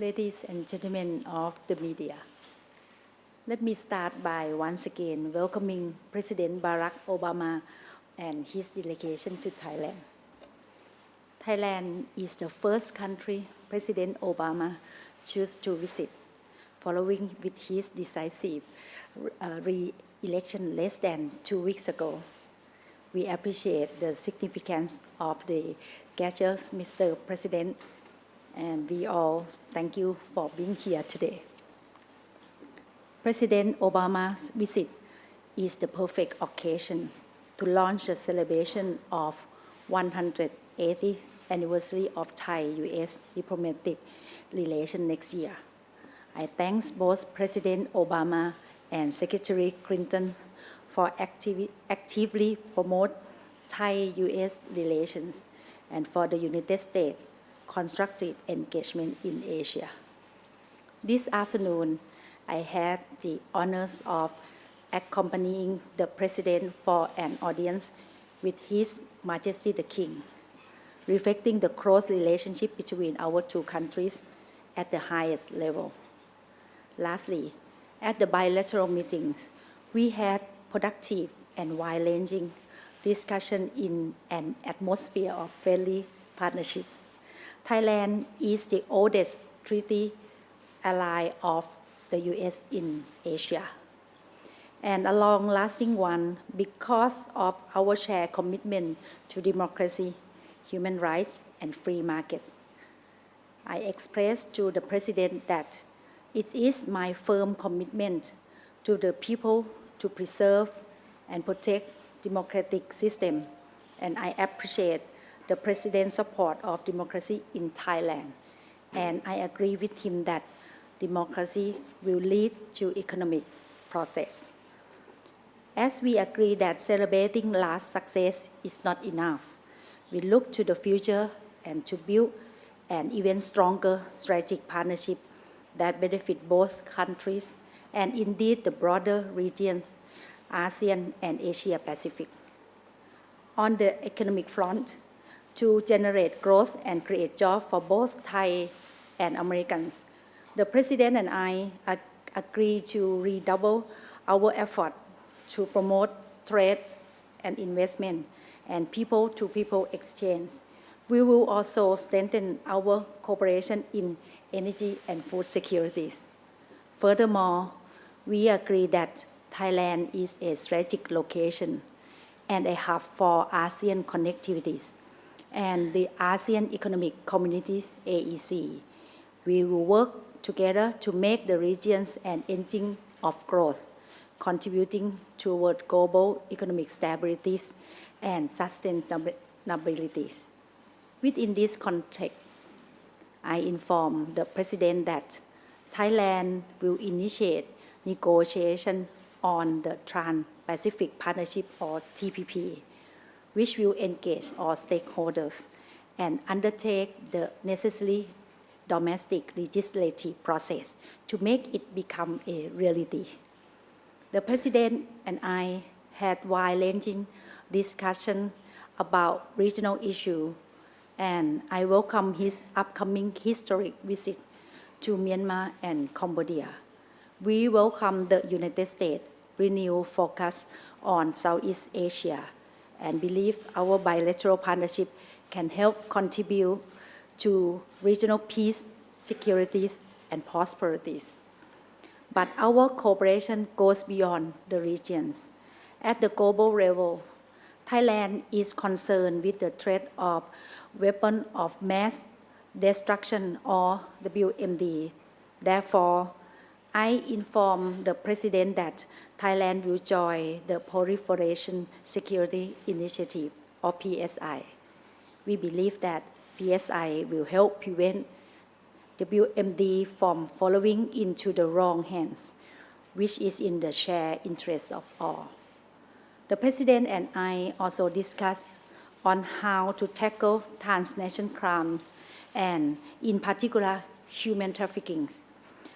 Ladies and gentlemen of the media, let me start by once again welcoming President Barack Obama and his delegation to Thailand. Thailand is the first country President Obama chose to visit, following with his decisive re-election less than 2 weeks ago. We appreciate the significance of the gestures, Mr. President, and we all thank you for being here today. President Obama's visit is the perfect occasion to launch a celebration of 180th anniversary of Thai-US diplomatic relations next year. I thank both President Obama and Secretary Clinton for actively promote Thai-US relations and for the United States' constructive engagement in Asia. This afternoon, I had the honors of accompanying the President for an audience with His Majesty the King, reflecting the close relationship between our two countries at the highest level. Lastly, at the bilateral meetings, we had productive and wide-ranging discussion in an atmosphere of friendly partnership. Thailand is the oldest treaty ally of the U.S. in Asia, and a long-lasting one because of our shared commitment to democracy, human rights, and free markets. I expressed to the President that it is my firm commitment to the people to preserve and protect democratic system, and I appreciate the President's support of democracy in Thailand, and I agree with him that democracy will lead to economic process. As we agree that celebrating last success is not enough, we look to the future and to build an even stronger strategic partnership that benefit both countries and indeed the broader regions, ASEAN and Asia Pacific. On the economic front, to generate growth and create jobs for both Thai and Americans, the President and I agree to redouble our effort to promote trade and investment and people-to-people exchange. We will also strengthen our cooperation in energy and food securities. Furthermore, we agree that Thailand is a strategic location and a hub for ASEAN connectivities and the ASEAN Economic Communities AEC. We will work together to make the regions an engine of growth, contributing toward global economic stabilities and sustainability. Within this context, I inform the President that Thailand will initiate negotiation on the Trans-Pacific Partnership or TPP, which will engage all stakeholders and undertake the necessary domestic legislative process to make it become a reality. The President and I had wide-ranging discussion about regional issues, and I welcome his upcoming historic visit to Myanmar and Cambodia. We welcome the United States' renewed focus on Southeast Asia and believe our bilateral partnership can help contribute to regional peace, security, and prosperity. But our cooperation goes beyond the regions. At the global level, Thailand is concerned with the threat of weapons of mass destruction or WMD. Therefore, I inform the President that Thailand will join the Proliferation Security Initiative or PSI. We believe that PSI will help prevent WMD from falling into the wrong hands, which is in the shared interest of all. The President and I also discussed on how to tackle transnational crimes and, in particular, human trafficking.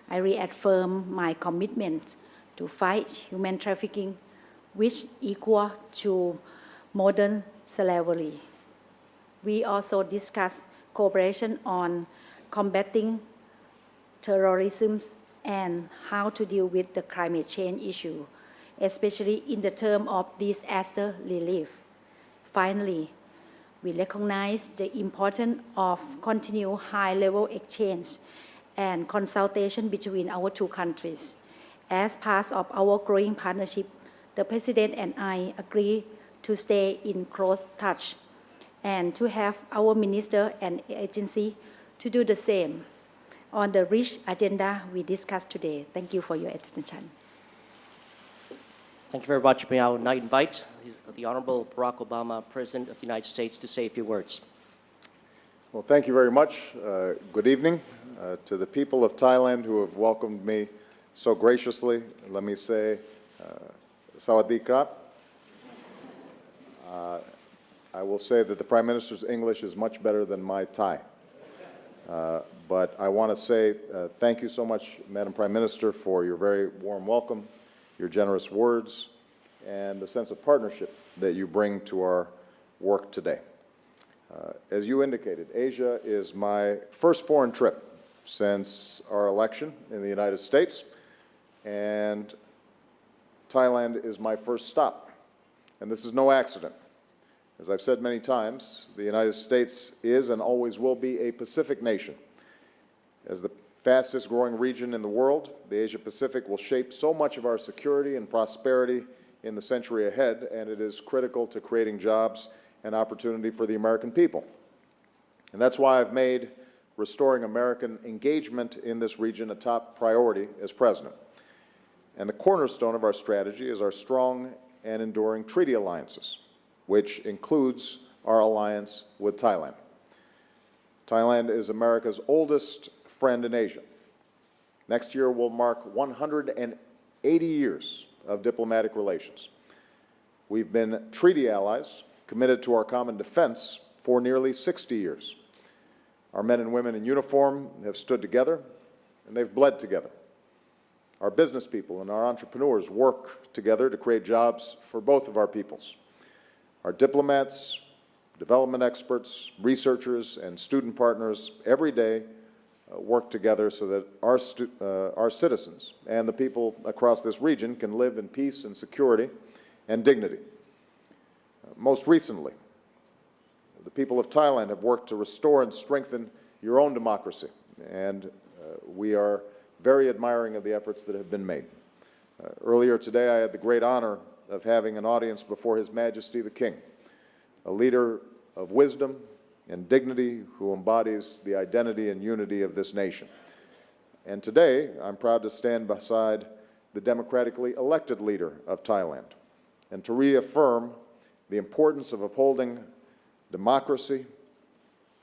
I reaffirm my commitment to fight human trafficking, which equal to modern slavery. We also discussed cooperation on combating terrorism, and how to deal with the climate change issue, especially in the term of disaster relief. Finally, we recognize the importance of continued high-level exchange and consultation between our two countries. As part of our growing partnership, the President and I agree to stay in close touch and to have our minister and agency to do the same on the rich agenda we discussed today. Thank you for your attention. Thank you very much. May I now invite the Honorable Barack Obama, President of the United States, to say a few words. Well, thank you very much. Good evening to the people of Thailand who have welcomed me so graciously. Let me say, Sawadee Krap. I will say that the Prime Minister's English is much better than my Thai. But I want to say thank you so much, Madam Prime Minister, for your very warm welcome, your generous words, and the sense of partnership that you bring to our work today. As you indicated, Asia is my first foreign trip since our election in the United States, and Thailand is my first stop. And this is no accident. As I've said many times, the United States is and always will be a Pacific nation. As the fastest growing region in the world, the Asia-Pacific will shape so much of our security and prosperity in the century ahead, and it is critical to creating jobs and opportunity for the American people. And that's why I've made restoring American engagement in this region a top priority as president. And the cornerstone of our strategy is our strong and enduring treaty alliances, which includes our alliance with Thailand. Thailand is America's oldest friend in Asia. Next year will mark 180 years of diplomatic relations. We've been treaty allies committed to our common defense for nearly 60 years. Our men and women in uniform have stood together, and they've bled together. Our business people and our entrepreneurs work together to create jobs for both of our peoples. Our diplomats, development experts, researchers, and student partners every day work together so that our citizens and the people across this region can live in peace and security and dignity. Most recently, the people of Thailand have worked to restore and strengthen your own democracy, and we are very admiring of the efforts that have been made. Earlier today, I had the great honor of having an audience before His Majesty the King, a leader of wisdom and dignity who embodies the identity and unity of this nation. And today, I'm proud to stand beside the democratically elected leader of Thailand and to reaffirm the importance of upholding democracy,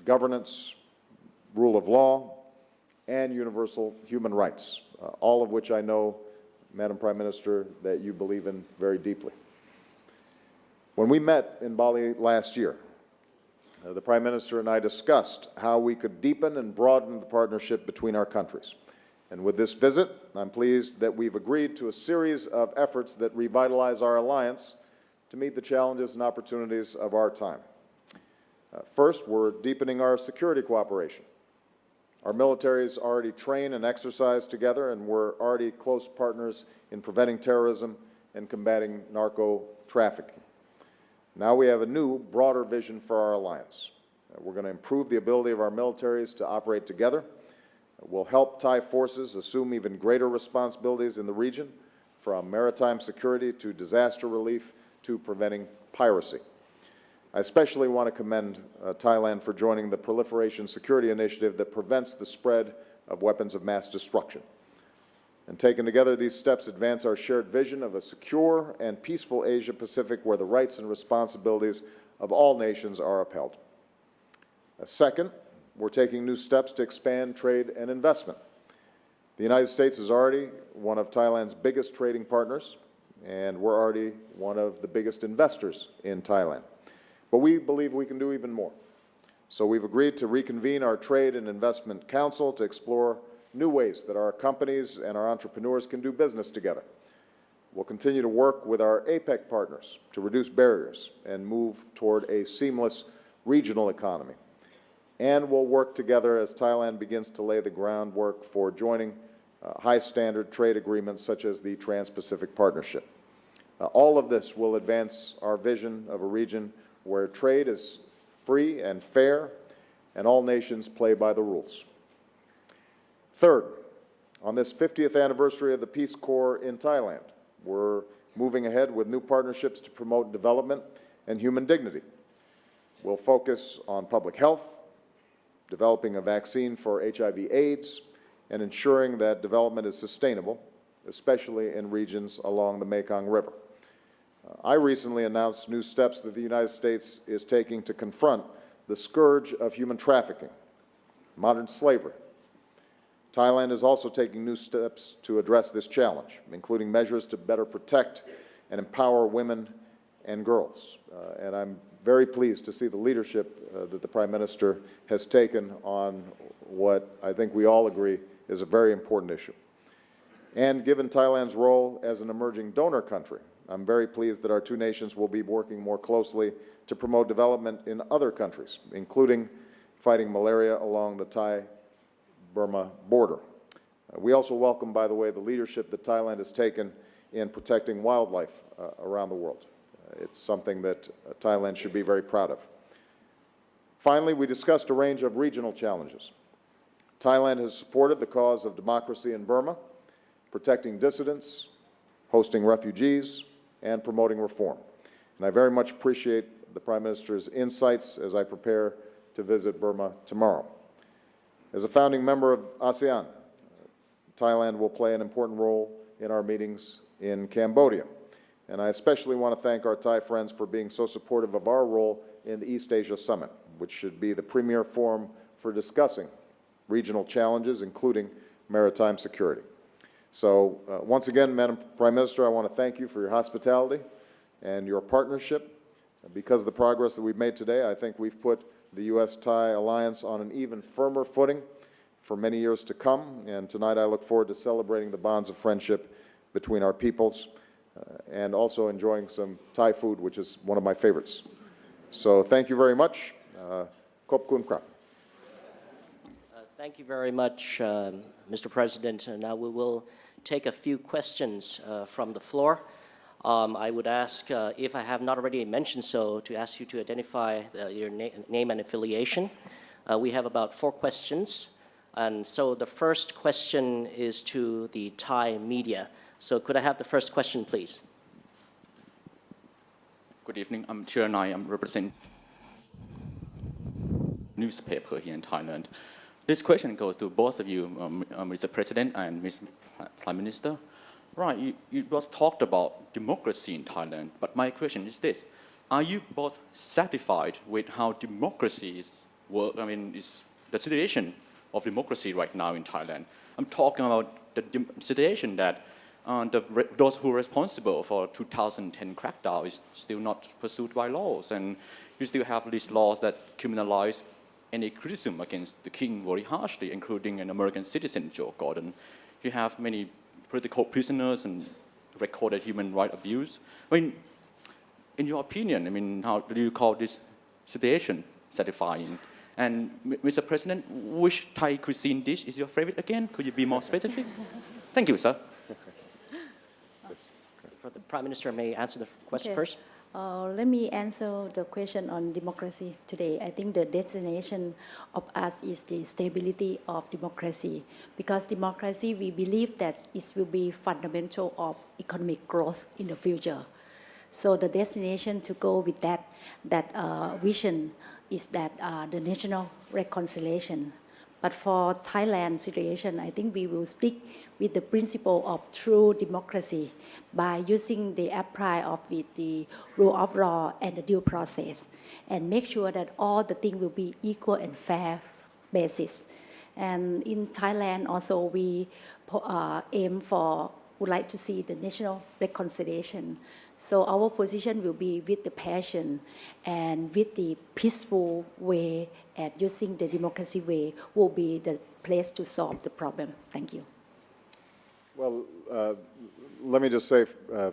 governance, rule of law, and universal human rights, all of which I know, Madam Prime Minister, that you believe in very deeply. When we met in Bali last year, the Prime Minister and I discussed how we could deepen and broaden the partnership between our countries. And with this visit, I'm pleased that we've agreed to a series of efforts that revitalize our alliance to meet the challenges and opportunities of our time. First, we're deepening our security cooperation. Our militaries already train and exercise together, and we're already close partners in preventing terrorism and combating narco-trafficking. Now we have a new, broader vision for our alliance. We're going to improve the ability of our militaries to operate together. We'll help Thai forces assume even greater responsibilities in the region, from maritime security to disaster relief to preventing piracy. I especially want to commend Thailand for joining the Proliferation Security Initiative that prevents the spread of weapons of mass destruction. And taken together, these steps advance our shared vision of a secure and peaceful Asia-Pacific where the rights and responsibilities of all nations are upheld. Second, we're taking new steps to expand trade and investment. The United States is already one of Thailand's biggest trading partners, and we're already one of the biggest investors in Thailand. But we believe we can do even more. So we've agreed to reconvene our Trade and Investment Council to explore new ways that our companies and our entrepreneurs can do business together. We'll continue to work with our APEC partners to reduce barriers and move toward a seamless regional economy. and will work together as Thailand begins to lay the groundwork for joining high-standard trade agreements such as the Trans-Pacific Partnership. All of this will advance our vision of a region where trade is free and fair, and all nations play by the rules. Third, on this 50th anniversary of the Peace Corps in Thailand, we're moving ahead with new partnerships to promote development and human dignity. We'll focus on public health, developing a vaccine for HIV/AIDS, and ensuring that development is sustainable, especially in regions along the Mekong River. I recently announced new steps that the United States is taking to confront the scourge of human trafficking, modern slavery. Thailand is also taking new steps to address this challenge, including measures to better protect and empower women and girls. And I'm very pleased to see the leadership that the Prime Minister has taken on what I think we all agree is a very important issue. And given Thailand's role as an emerging donor country, I'm very pleased that our two nations will be working more closely to promote development in other countries, including fighting malaria along the Thai-Burma border. We also welcome, by the way, the leadership that Thailand has taken in protecting wildlife around the world. It's something that Thailand should be very proud of. Finally, we discussed a range of regional challenges. Thailand has supported the cause of democracy in Burma, protecting dissidents, hosting refugees, and promoting reform. And I very much appreciate the Prime Minister's insights as I prepare to visit Burma tomorrow. As a founding member of ASEAN, Thailand will play an important role in our meetings in Cambodia. And I especially want to thank our Thai friends for being so supportive of our role in the East Asia Summit, which should be the premier forum for discussing regional challenges, including maritime security. So once again, Madam Prime Minister, I want to thank you for your hospitality and your partnership. Because of the progress that we've made today, I think we've put the U.S.-Thai alliance on an even firmer footing for many years to come. And tonight I look forward to celebrating the bonds of friendship between our peoples and also enjoying some Thai food, which is one of my favorites. So thank you very much. Khop kun krap. Thank you very much, Mr. President. Now we will take a few questions from the floor. I would ask, if I have not already mentioned so, to ask you to identify your name and affiliation. We have about 4 questions. And so the first question is to the Thai media. So could I have the first question, please? Good evening. I'm Chiranai. I'm representing newspaper here in Thailand. This question goes to both of you, Mr. President and Mr. Prime Minister. Right, you both talked about democracy in Thailand, but my question is this. Are you both satisfied with how democracies work? I mean, is the situation of democracy right now in Thailand? I'm talking about the situation that those who are responsible for 2010 crackdown is still not pursued by laws, and you still have these laws that criminalize any criticism against the king very harshly, including an American citizen, Joe Gordon. You have many political prisoners and recorded human rights abuse. I mean, in your opinion, I mean, how do you call this situation satisfying? And Mr. President, which Thai cuisine dish is your favorite again? Could you be more specific? Thank you, sir. For the Prime Minister, may answer the question first. Let me answer the question on democracy today. I think the destination of us is the stability of democracy. Because democracy, we believe that it will be fundamental of economic growth in the future. So the destination to go with that vision is that the national reconciliation. But for Thailand situation, I think we will stick with the principle of true democracy by using the apply of the rule of law and the due process, and make sure that all the things will be equal and fair basis. And in Thailand also we would like to see the national reconciliation. So our position will be with the passion and with the peaceful way, and using the democracy way will be the place to solve the problem. Thank you. Well, let me just say,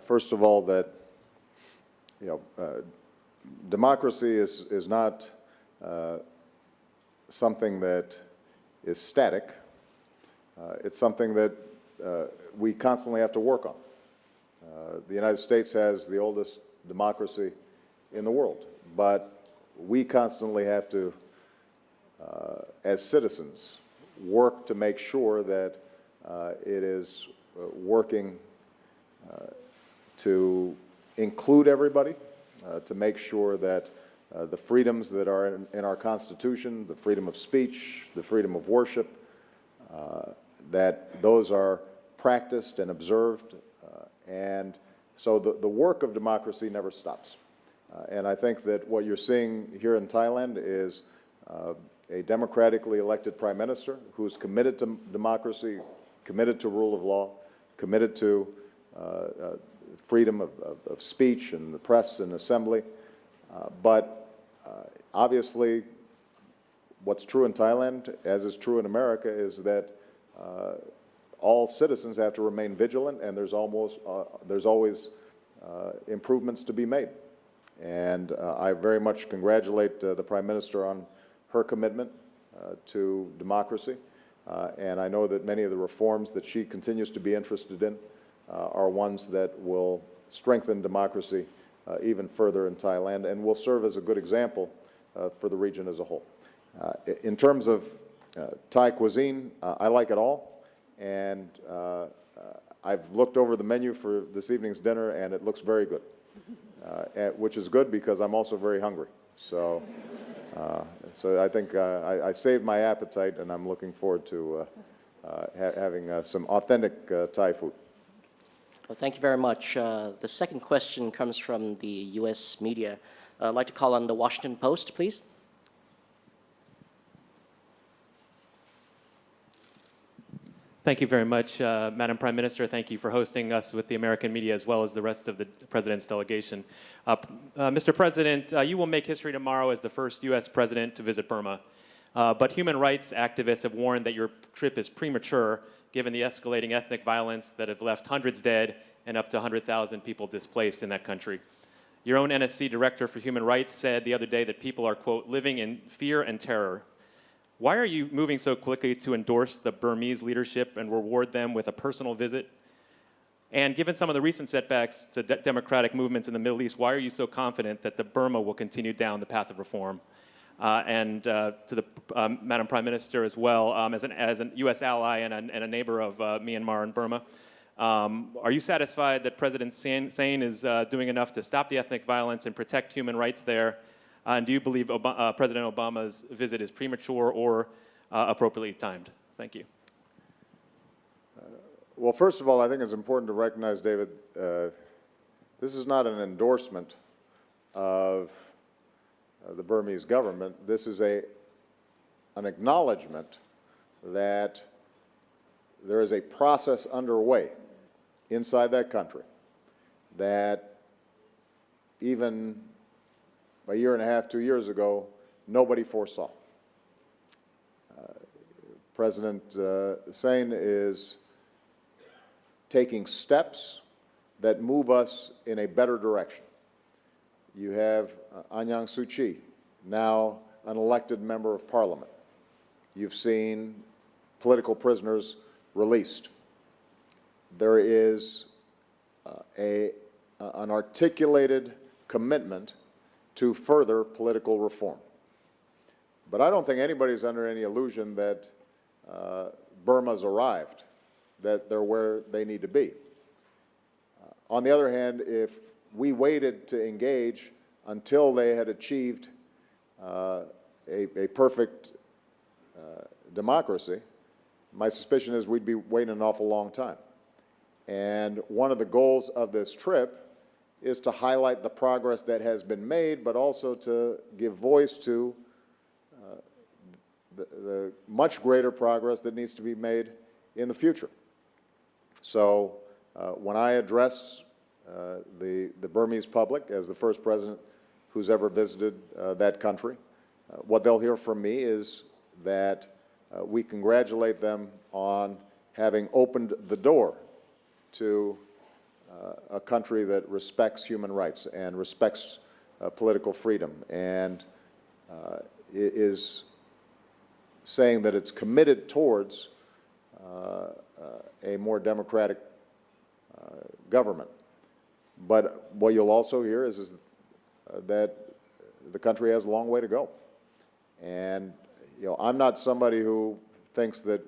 first of all, that democracy is not something that is static. It's something that we constantly have to work on. The United States has the oldest democracy in the world, but we constantly have to, as citizens, work to make sure that it is working to include everybody, to make sure that the freedoms that are in our Constitution, the freedom of speech, the freedom of worship, that those are practiced and observed. And so the work of democracy never stops. And I think that what you're seeing here in Thailand is a democratically elected prime minister who's committed to democracy, committed to rule of law, committed to freedom of speech and the press and assembly. But obviously, what's true in Thailand, as is true in America, is that all citizens have to remain vigilant, and there's always improvements to be made. And I very much congratulate the Prime Minister on her commitment to democracy. And I know that many of the reforms that she continues to be interested in are ones that will strengthen democracy even further in Thailand and will serve as a good example for the region as a whole. In terms of Thai cuisine, I like it all. And I've looked over the menu for this evening's dinner, and it looks very good, which is good because I'm also very hungry. So, so I think I saved my appetite, and I'm looking forward to having some authentic Thai food. Well, thank you very much. The second question comes from the U.S. media. I'd like to call on the Washington Post, please. Thank you very much, Madam Prime Minister. Thank you for hosting us with the American media as well as the rest of the President's delegation. Mr. President, you will make history tomorrow as the first U.S. President to visit Burma. But human rights activists have warned that your trip is premature given the escalating ethnic violence that have left hundreds dead and up to 100,000 people displaced in that country. Your own NSC Director for Human Rights said the other day that people are, quote, living in fear and terror. Why are you moving so quickly to endorse the Burmese leadership and reward them with a personal visit? And given some of the recent setbacks to democratic movements in the Middle East, why are you so confident that the Burma will continue down the path of reform? And to the Madam Prime Minister as well, as a U.S. ally and a neighbor of Myanmar and Burma, are you satisfied that President Sein is doing enough to stop the ethnic violence and protect human rights there? And do you believe President Obama's visit is premature or appropriately timed? Thank you. Well, first of all, I think it's important to recognize, David, this is not an endorsement of the Burmese government. This is an acknowledgement that there is a process underway inside that country that even a year and a half, 2 years ago, nobody foresaw. President Sein is taking steps that move us in a better direction. You have Aung San Suu Kyi, now an elected member of parliament. You've seen political prisoners released. There is an articulated commitment to further political reform. But I don't think anybody's under any illusion that Burma's arrived, that they're where they need to be. On the other hand, if we waited to engage until they had achieved a perfect democracy, my suspicion is we'd be waiting an awful long time. And one of the goals of this trip is to highlight the progress that has been made, but also to give voice to the much greater progress that needs to be made in the future. So when I address the Burmese public as the first president who's ever visited that country, what they'll hear from me is that we congratulate them on having opened the door to a country that respects human rights and respects political freedom and is saying that it's committed towards a more democratic government. But what you'll also hear is that the country has a long way to go. And I'm not somebody who thinks that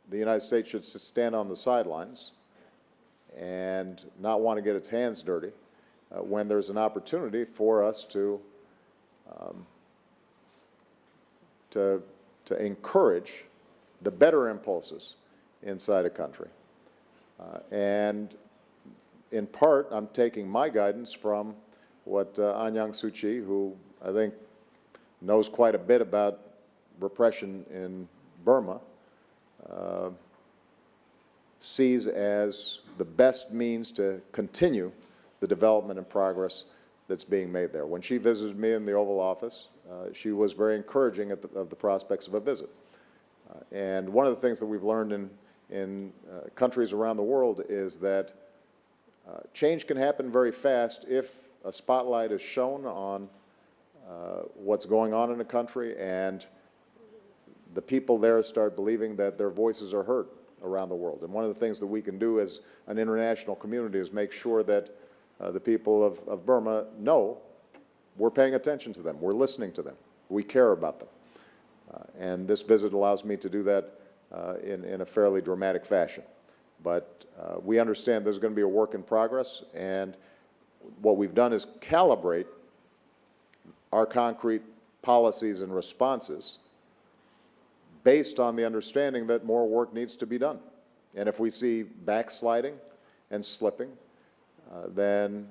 the United States should stand on the sidelines and not want to get its hands dirty when there's an opportunity for us to encourage the better impulses inside a country. And in part, I'm taking my guidance from what Aung San Suu Kyi, who I think knows quite a bit about repression in Burma, sees as the best means to continue the development and progress that's being made there. When she visited me in the Oval Office, she was very encouraging of the prospects of a visit. And one of the things that we've learned in countries around the world is that change can happen very fast if a spotlight is shown on what's going on in a country and the people there start believing that their voices are heard around the world. And one of the things that we can do as an international community is make sure that the people of Burma know we're paying attention to them, we're listening to them, we care about them. And this visit allows me to do that in a fairly dramatic fashion. But we understand there's going to be a work in progress, and what we've done is calibrate our concrete policies and responses based on the understanding that more work needs to be done. And if we see backsliding and slipping, then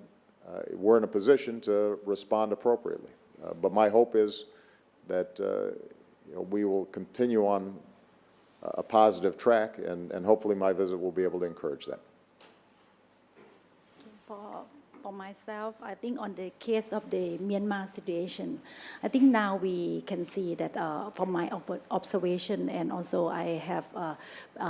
we're in a position to respond appropriately. But my hope is that we will continue on a positive track, and hopefully my visit will be able to encourage that. For myself, I think on the case of the Myanmar situation, I think now we can see that from my observation, and also I have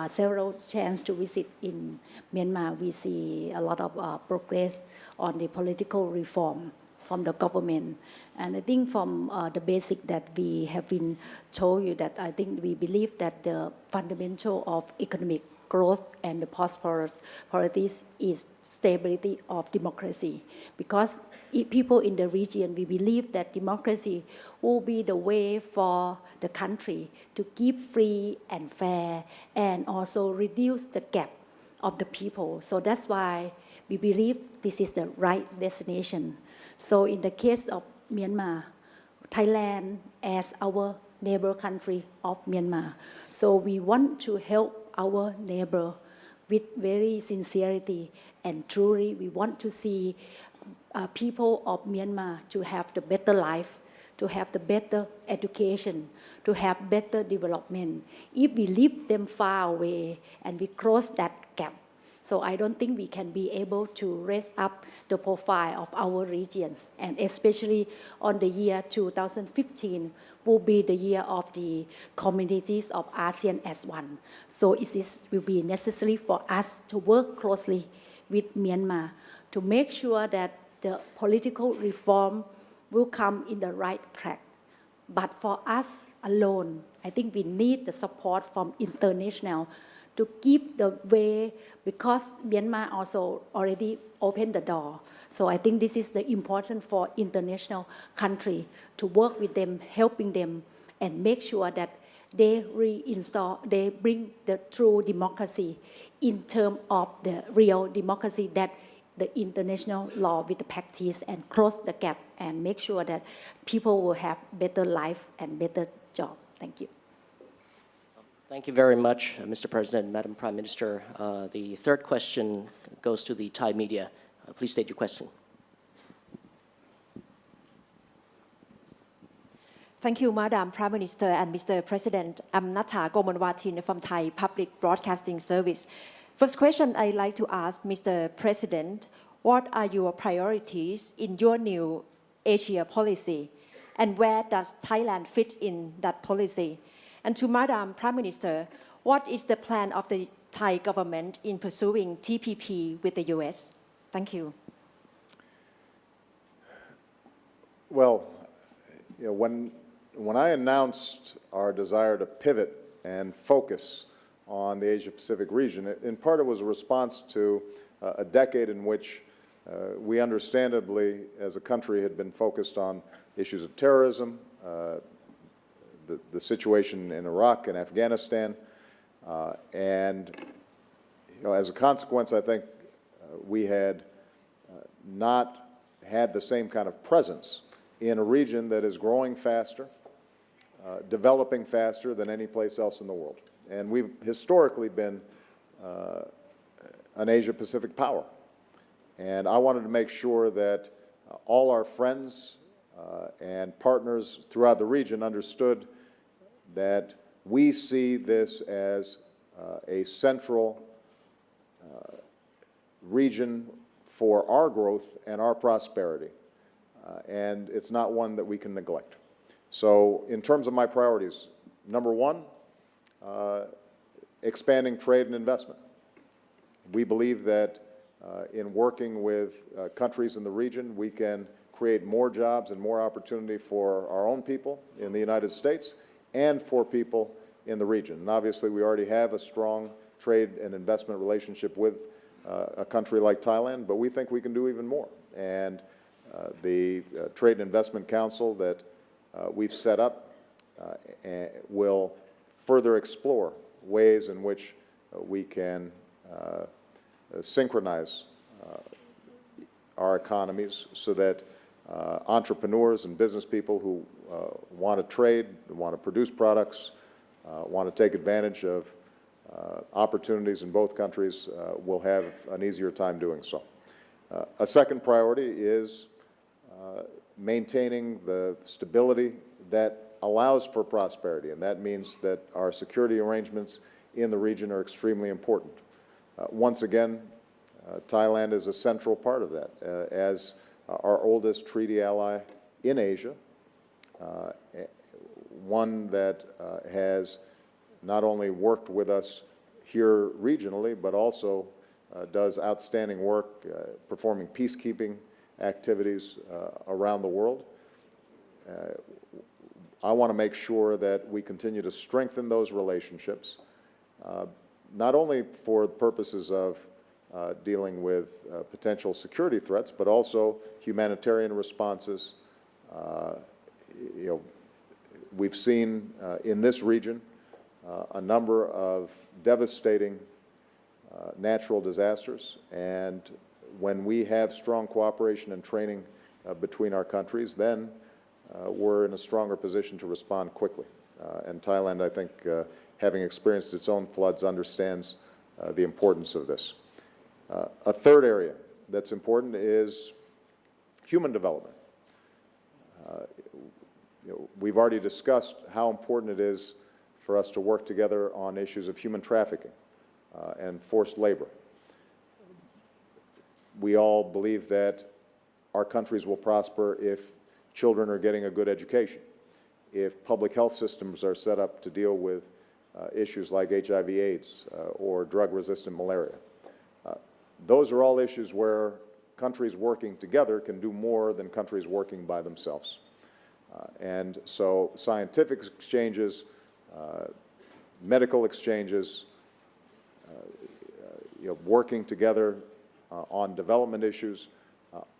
several chances to visit in Myanmar, we see a lot of progress on the political reform from the government. And I think from the basic that we have been told you that I think we believe that the fundamental of economic growth and the prosperities is stability of democracy. Because people in the region, we believe that democracy will be the way for the country to keep free and fair and also reduce the gap of the people. So that's why we believe this is the right destination. So in the case of Myanmar, Thailand as our neighbor country of Myanmar, so we want to help our neighbor with very sincerity, and truly we want to see people of Myanmar to have the better life, to have the better education, to have better development. If we leave them far away and we close that gap, so I don't think we can be able to raise up the profile of our regions, and especially on the year 2015 will be the year of the communities of ASEAN as one. So it will be necessary for us to work closely with Myanmar to make sure that the political reform will come in the right track. But for us alone, I think we need the support from international to keep the way, because Myanmar also already opened the door. So I think this is the important for international country to work with them, helping them, and make sure that they bring the true democracy in terms of the real democracy that the international law with the practice, and close the gap and make sure that people will have better life and better job. Thank you. Thank you very much, Mr. President, Madam Prime Minister. The third question goes to the Thai media. Please state your question. Thank you, Madam Prime Minister and Mr. President. I'm Natha Gomonwatin from Thai Public Broadcasting Service. First question I'd like to ask Mr. President, what are your priorities in your new Asia policy, and where does Thailand fit in that policy? And to Madam Prime Minister, what is the plan of the Thai government in pursuing TPP with the US? Thank you. Well, when when I announced our desire to pivot and focus on the Asia-Pacific region, in part it was a response to a decade in which we understandably, as a country, had been focused on issues of terrorism, the situation in Iraq and Afghanistan, and as a consequence, I think we had not had the same kind of presence in a region that is growing faster, developing faster than any place else in the world. And we've historically been an Asia-Pacific power. And I wanted to make sure that all our friends and partners throughout the region understood that we see this as a central region for our growth and our prosperity. And it's not one that we can neglect. So in terms of my priorities, number one, expanding trade and investment. We believe that in working with countries in the region, we can create more jobs and more opportunity for our own people in the United States and for people in the region. And obviously, we already have a strong trade and investment relationship with a country like Thailand, but we think we can do even more. And the Trade and Investment Council that we've set up will further explore ways in which we can synchronize our economies so that entrepreneurs and business people who want to trade, want to produce products, want to take advantage of opportunities in both countries will have an easier time doing so. A second priority is maintaining the stability that allows for prosperity, and that means that our security arrangements in the region are extremely important. Once again, Thailand is a central part of that. As our oldest treaty ally in Asia, one that has not only worked with us here regionally, but also does outstanding work performing peacekeeping activities around the world. I want to make sure that we continue to strengthen those relationships, not only for purposes of dealing with potential security threats, but also humanitarian responses. We've seen in this region a number of devastating natural disasters, and when we have strong cooperation and training between our countries, then we're in a stronger position to respond quickly. And Thailand, I think, having experienced its own floods, understands the importance of this. A third area that's important is human development. We've already discussed how important it is for us to work together on issues of human trafficking and forced labor. We all believe that our countries will prosper if children are getting a good education, if public health systems are set up to deal with issues like HIV/AIDS or drug-resistant malaria. Those are all issues where countries working together can do more than countries working by themselves. And so scientific exchanges, medical exchanges, working together on development issues,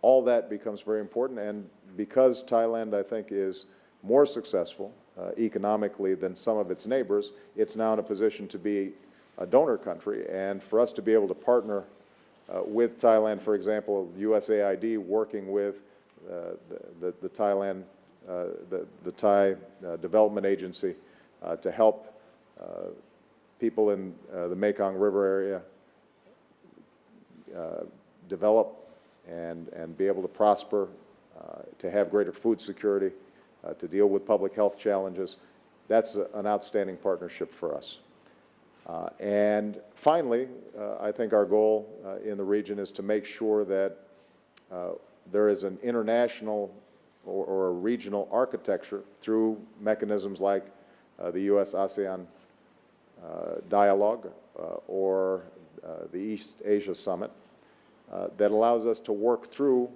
all that becomes very important. And because Thailand, I think, is more successful economically than some of its neighbors, it's now in a position to be a donor country. And for us to be able to partner with Thailand, for example, USAID working with the Thai Development Agency to help people in the Mekong River area develop and be able to prosper, to have greater food security, to deal with public health challenges. That's an outstanding partnership for us. And finally, I think our goal in the region is to make sure that there is an international or a regional architecture through mechanisms like the U.S.-ASEAN dialogue or the East Asia Summit that allows us to work through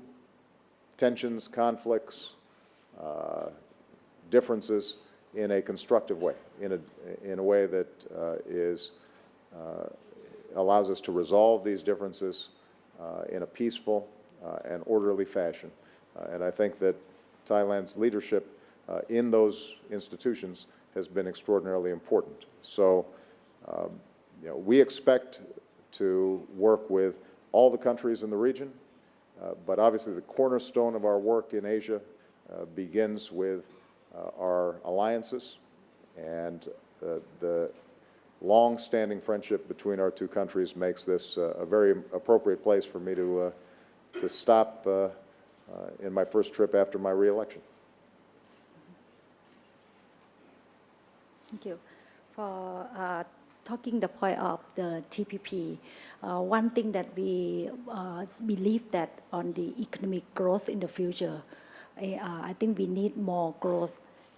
tensions, conflicts, differences in a constructive way, in a way that allows us to resolve these differences in a peaceful and orderly fashion. And I think that Thailand's leadership in those institutions has been extraordinarily important. So, we expect to work with all the countries in the region, but obviously the cornerstone of our work in Asia begins with our alliances, and the long-standing friendship between our two countries makes this a very appropriate place for me to stop in my first trip after my re-election. Thank you. For talking the point of the TPP, one thing that we believe that on the economic growth in the future, I think we need more growth,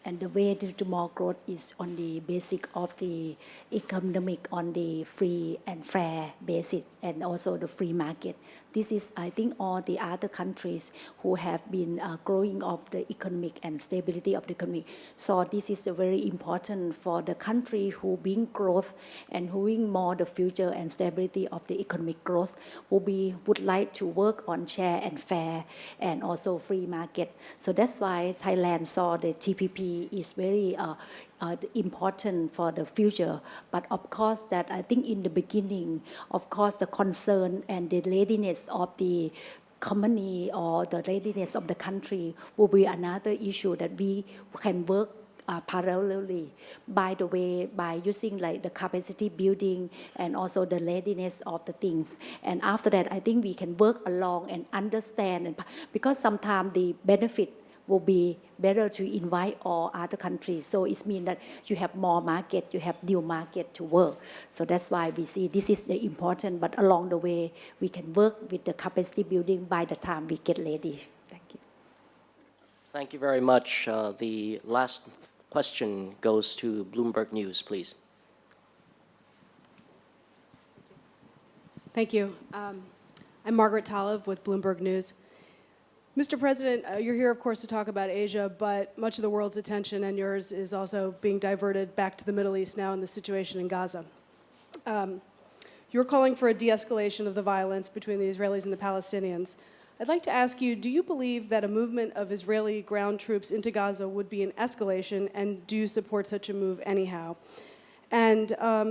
and the way to more growth is on the basic of the economic, on the free and fair basis, and also the free market. This is, I think, all the other countries who have been growing of the economic and stability of the economy. So this is very important for the country who bring growth and who bring more the future and stability of the economic growth, would like to work on share and fair and also free market. So that's why Thailand saw the TPP is very important for the future. But of course that I think in the beginning, of course the concern and the readiness of the company or the readiness of the country will be another issue that we can work parallelly, by the way, by using like the capacity building and also the readiness of the things. And after that, I think we can work along and understand, because sometimes the benefit will be better to invite all other countries. So it means that you have more market, you have new market to work. So that's why we see this is the important, but along the way, we can work with the capacity building by the time we get ready. Thank you. Thank you very much. The last question goes to Bloomberg News, please. Thank you. I'm Margaret Talib with Bloomberg News. Mr. President, you're here, of course, to talk about Asia, but much of the world's attention and yours is also being diverted back to the Middle East now in the situation in Gaza. You're calling for a de-escalation of the violence between the Israelis and the Palestinians. I'd like to ask you, do you believe that a movement of Israeli ground troops into Gaza would be an escalation, and do you support such a move anyhow? And are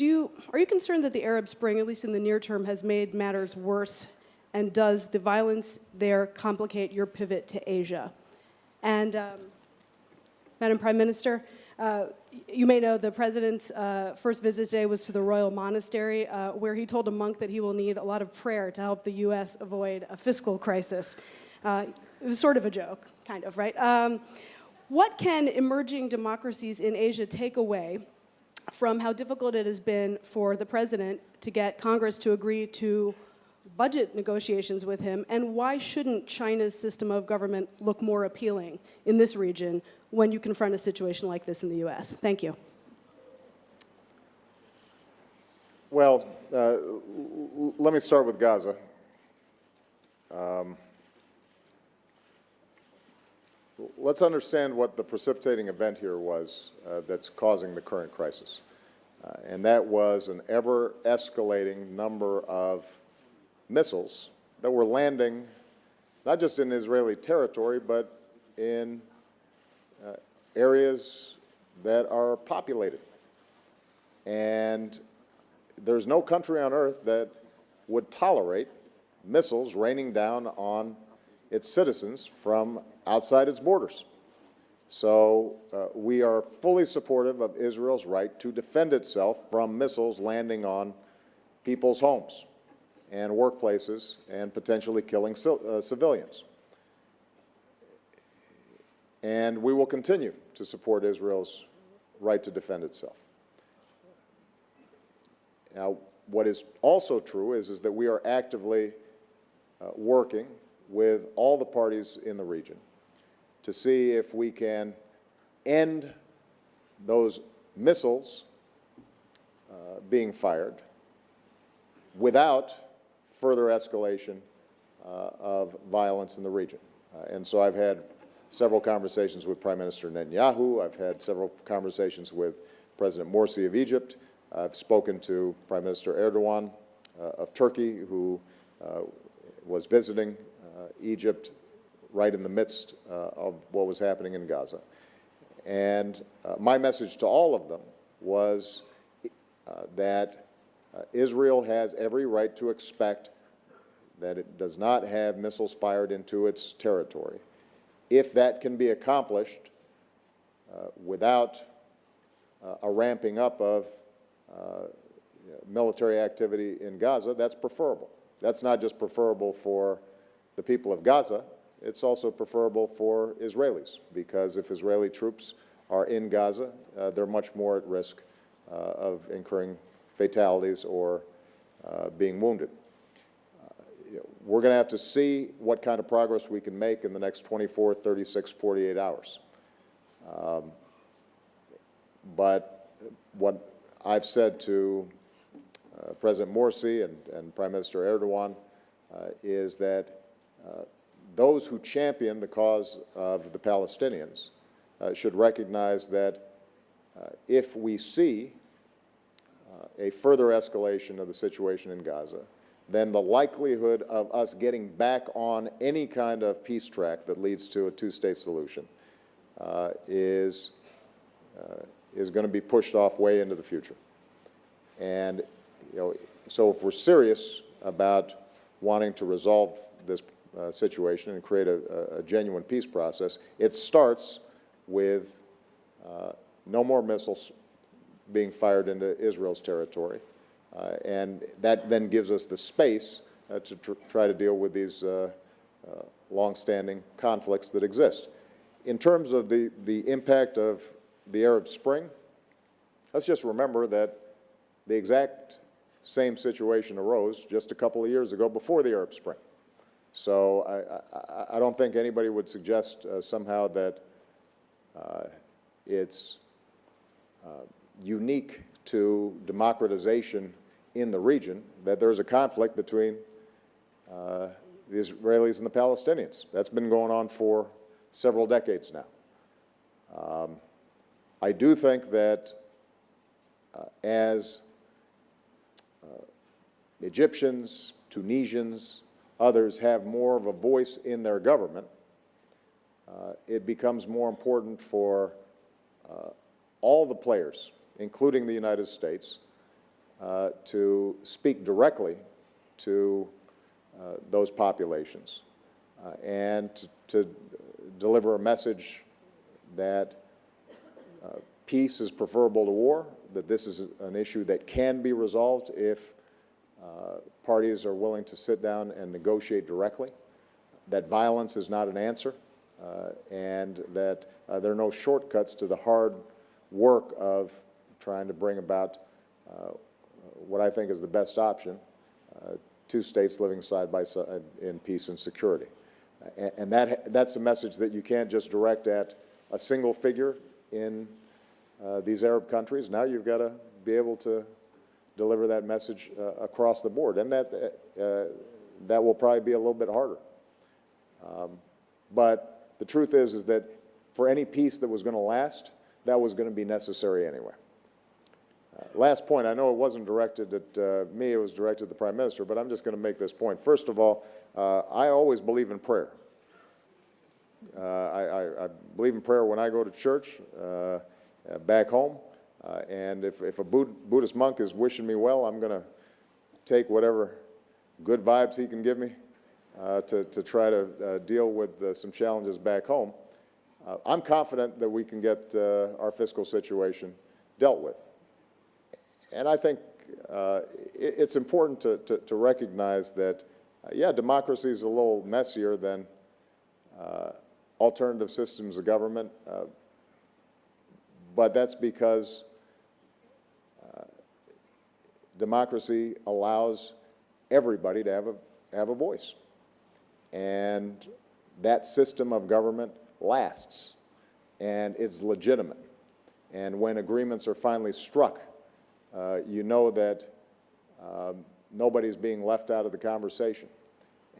you concerned that the Arab Spring, at least in the near term, has made matters worse? And does the violence there complicate your pivot to Asia? And Madam Prime Minister, you may know the President's first visit today was to the Royal Monastery, where he told a monk that he will need a lot of prayer to help the U.S. avoid a fiscal crisis. It was sort of a joke, kind of, right? What can emerging democracies in Asia take away from how difficult it has been for the President to get Congress to agree to budget negotiations with him, and why shouldn't China's system of government look more appealing in this region when you confront a situation like this in the U.S.? Thank you. Well, let me start with Gaza. Let's understand what the precipitating event here was that's causing the current crisis. And that was an ever-escalating number of missiles that were landing not just in Israeli territory, but in areas that are populated. And there's no country on earth that would tolerate missiles raining down on its citizens from outside its borders. So we are fully supportive of Israel's right to defend itself from missiles landing on people's homes and workplaces and potentially killing civilians. And we will continue to support Israel's right to defend itself. Now, what is also true is that we are actively working with all the parties in the region to see if we can end those missiles being fired without further escalation of violence in the region. And so I've had several conversations with Prime Minister Netanyahu. I've had several conversations with President Morsi of Egypt. I've spoken to Prime Minister Erdogan of Turkey, who was visiting Egypt right in the midst of what was happening in Gaza. And my message to all of them was that Israel has every right to expect that it does not have missiles fired into its territory. If that can be accomplished without a ramping up of military activity in Gaza, that's preferable. That's not just preferable for the people of Gaza, it's also preferable for Israelis, because if Israeli troops are in Gaza, they're much more at risk of incurring fatalities or being wounded. We're going to have to see what kind of progress we can make in the next 24, 36, 48 hours. But what I've said to President Morsi and Prime Minister Erdogan is that those who champion the cause of the Palestinians should recognize that if we see a further escalation of the situation in Gaza, then the likelihood of us getting back on any kind of peace track that leads to a two-state solution is going to be pushed off way into the future. And so if we're serious about wanting to resolve this situation and create a genuine peace process, it starts with no more missiles being fired into Israel's territory. And that then gives us the space to try to deal with these long-standing conflicts that exist. In terms of the impact of the Arab Spring, let's just remember that the exact same situation arose just a couple of years ago before the Arab Spring. So I don't think anybody would suggest somehow that it's unique to democratization in the region, that there's a conflict between the Israelis and the Palestinians. That's been going on for several decades now. I do think that as Egyptians, Tunisians, others have more of a voice in their government, it becomes more important for all the players, including the United States, to speak directly to those populations and to deliver a message that peace is preferable to war, that this is an issue that can be resolved if parties are willing to sit down and negotiate directly, that violence is not an answer, and that there are no shortcuts to the hard work of trying to bring about what I think is the best option, two states living side by side in peace and security. And that's a message that you can't just direct at a single figure in these Arab countries. Now you've got to be able to deliver that message across the board, and that will probably be a little bit harder. But the truth is that for any peace that was going to last, that was going to be necessary anyway. Last point, I know it wasn't directed at me, it was directed at the Prime Minister, but I'm just going to make this point. First of all, I always believe in prayer. I believe in prayer when I go to church back home, and if a Buddhist monk is wishing me well, I'm going to take whatever good vibes he can give me to try to deal with some challenges back home. I'm confident that we can get our fiscal situation dealt with. And I think it's important to recognize that, yeah, democracy is a little messier than alternative systems of government, but that's because democracy allows everybody to have a voice. And that system of government lasts, and it's legitimate. And when agreements are finally struck, you know that nobody's being left out of the conversation.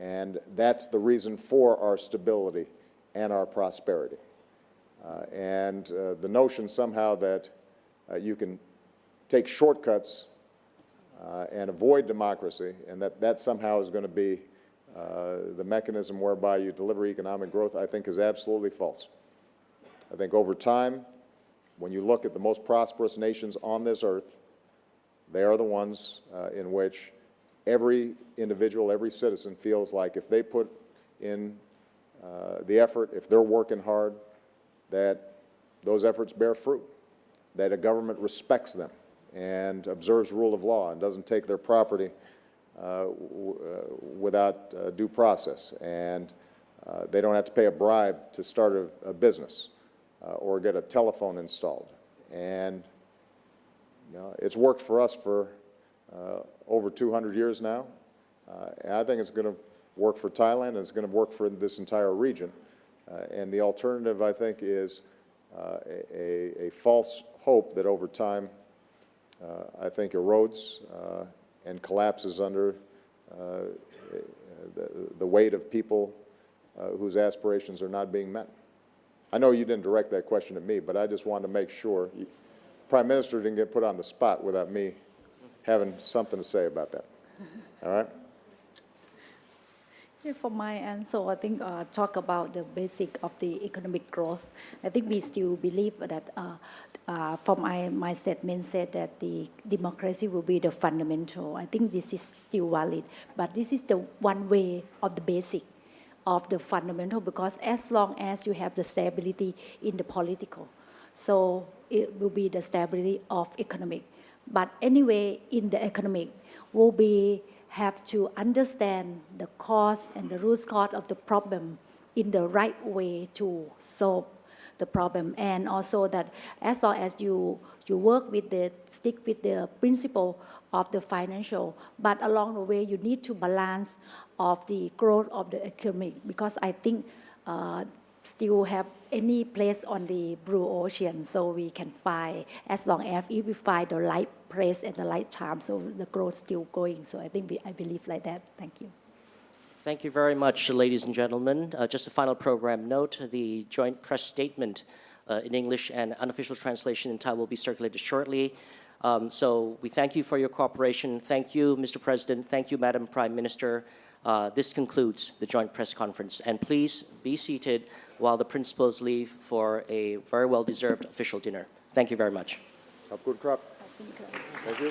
And that's the reason for our stability and our prosperity. The notion somehow that you can take shortcuts and avoid democracy, and that somehow is going to be the mechanism whereby you deliver economic growth, I think is absolutely false. I think over time, when you look at the most prosperous nations on this earth, they are the ones in which every individual, every citizen feels like if they put in the effort, if they're working hard, that those efforts bear fruit, that a government respects them and observes rule of law and doesn't take their property without due process, and they don't have to pay a bribe to start a business or get a telephone installed. And it's worked for us for over 200 years now, and I think it's going to work for Thailand, and it's going to work for this entire region. And the alternative, I think, is a false hope that over time, I think, erodes and collapses under the weight of people whose aspirations are not being met. I know you didn't direct that question at me, but I just wanted to make sure Prime Minister didn't get put on the spot without me having something to say about that. All right? Yeah, for my answer, I think talk about the basic of the economic growth. I think we still believe that, for my statement said that the democracy will be the fundamental. I think this is still valid, but this is the one way of the basic of the fundamental, because as long as you have the stability in the political, so it will be the stability of economic. But anyway, in the economic, will be have to understand the cause and the root cause of the problem in the right way to solve the problem, and also that as long as you work with stick with the principle of the financial, but along the way you need to balance of the growth of the economic, because I think still have any place on the blue ocean, so we can find, as long as if we find the right place at the right time, so the growth still going. So I think I believe like that. Thank you. Thank you very much, ladies and gentlemen. Just a final program note, the joint press statement in English and unofficial translation in Thai will be circulated shortly. So we thank you for your cooperation. Thank you, Mr. President. Thank you, Madam Prime Minister. This concludes the joint press conference. And please be seated while the principals leave for a very well-deserved official dinner. Thank you very much. Thank you.